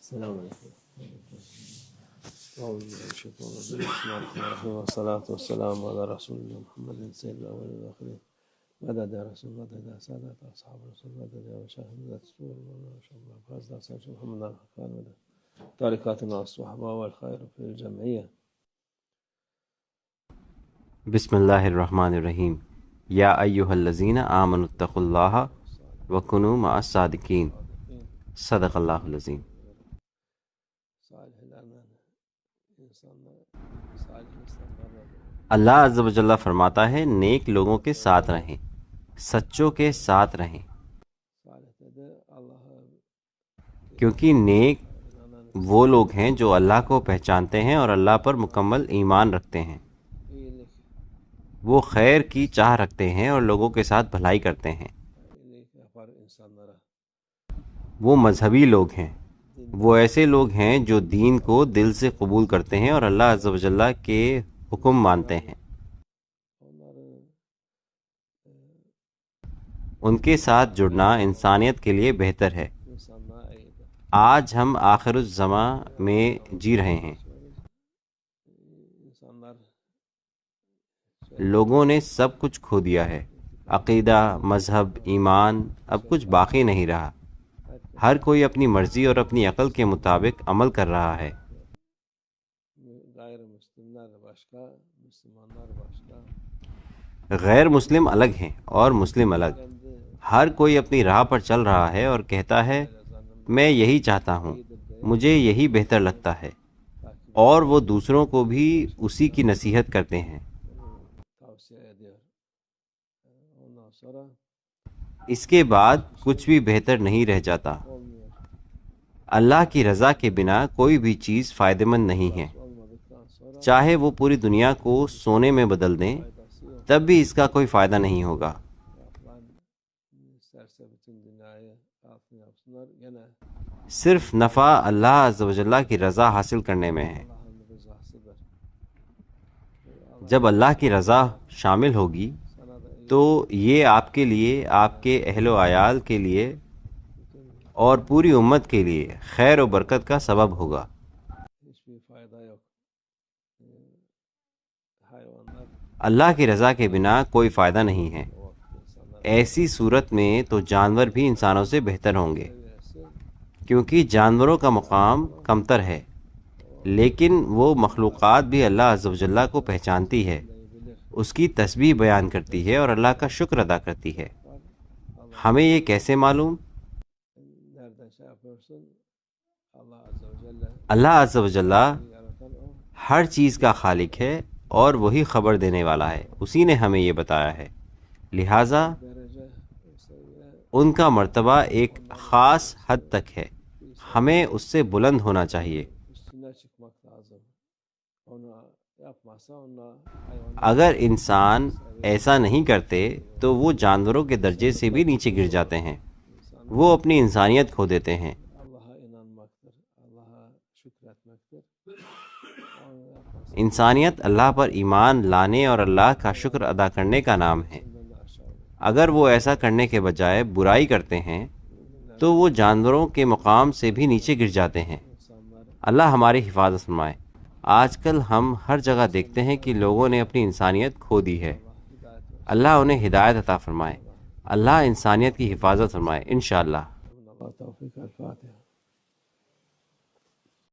السلام علیکم. أعوذ بالله من الشيطان الرجيم. بسم الله الرحمن الرحيم والصلاة والسلام على رسول الله محمد سيد الأولين والآخرين. مدد يا رسول الله، مدد يا سادة أصحاب رسول الله، مدد يا مشايخ، مدد رسول الله ما شاء الله. فاز سيد محمد الحقان مدد تاركاتنا الصحبة والخير في الجمعية. بسم اللہ الرحمن الرحیم. یا ایہا الذین آمنوا اتقوا اللہ وکنوا مع الصادقین. صدق اللہ العظیم. اللہ عز و جل فرماتا ہے نیک لوگوں کے ساتھ رہیں، سچوں کے ساتھ رہیں، کیونکہ نیک وہ لوگ ہیں جو اللہ کو پہچانتے ہیں اور اللہ پر مکمل ایمان رکھتے ہیں. وہ خیر کی چاہ رکھتے ہیں اور لوگوں کے ساتھ بھلائی کرتے ہیں. وہ مذہبی لوگ ہیں، وہ ایسے لوگ ہیں جو دین کو دل سے قبول کرتے ہیں اور اللہ عز و جل کے حکم مانتے ہیں. ان کے ساتھ جڑنا انسانیت کے لیے بہتر ہے. آج ہم آخر الزماں میں جی رہے ہیں. لوگوں نے سب کچھ کھو دیا ہے. عقیدہ، مذہب، ایمان، اب کچھ باقی نہیں رہا. ہر کوئی اپنی مرضی اور اپنی عقل کے مطابق عمل کر رہا ہے. غیر مسلم الگ ہیں اور مسلم الگ. ہر کوئی اپنی راہ پر چل رہا ہے اور کہتا ہے میں یہی چاہتا ہوں، مجھے یہی بہتر لگتا ہے، اور وہ دوسروں کو بھی اسی کی نصیحت کرتے ہیں. اس کے بعد کچھ بھی بہتر نہیں رہ جاتا. اللہ کی رضا کے بنا کوئی بھی چیز فائدہ مند نہیں ہے. چاہے وہ پوری دنیا کو سونے میں بدل دیں تب بھی اس کا کوئی فائدہ نہیں ہوگا. صرف نفع اللہ عز و جل کی رضا حاصل کرنے میں ہے. جب اللہ کی رضا شامل ہوگی تو یہ آپ کے لیے، آپ کے اہل و عیال کے لیے اور پوری امت کے لیے خیر و برکت کا سبب ہوگا. اللہ کی رضا کے بنا کوئی فائدہ نہیں ہے. ایسی صورت میں تو جانور بھی انسانوں سے بہتر ہوں گے، کیونکہ جانوروں کا مقام کمتر ہے، لیکن وہ مخلوقات بھی اللہ عز و جل کو پہچانتی ہے، اس کی تسبیح بیان کرتی ہے اور اللہ کا شکر ادا کرتی ہے. ہمیں یہ کیسے معلوم؟ اللہ عز و جل ہر چیز کا خالق ہے اور وہی خبر دینے والا ہے. اسی نے ہمیں یہ بتایا ہے، لہٰذا ان کا مرتبہ ایک خاص حد تک ہے. ہمیں اس سے بلند ہونا چاہیے. اگر انسان ایسا نہیں کرتے تو وہ جانوروں کے درجے سے بھی نیچے گر جاتے ہیں. وہ اپنی انسانیت کھو دیتے ہیں. انسانیت اللہ پر ایمان لانے اور اللہ کا شکر ادا کرنے کا نام ہے. اگر وہ ایسا کرنے کے بجائے برائی کرتے ہیں تو وہ جانوروں کے مقام سے بھی نیچے گر جاتے ہیں. اللہ ہماری حفاظت فرمائے. آج کل ہم ہر جگہ دیکھتے ہیں کہ لوگوں نے اپنی انسانیت کھو دی ہے. اللہ انہیں ہدایت عطا فرمائے. اللہ انسانیت کی حفاظت فرمائے انشاءاللہ.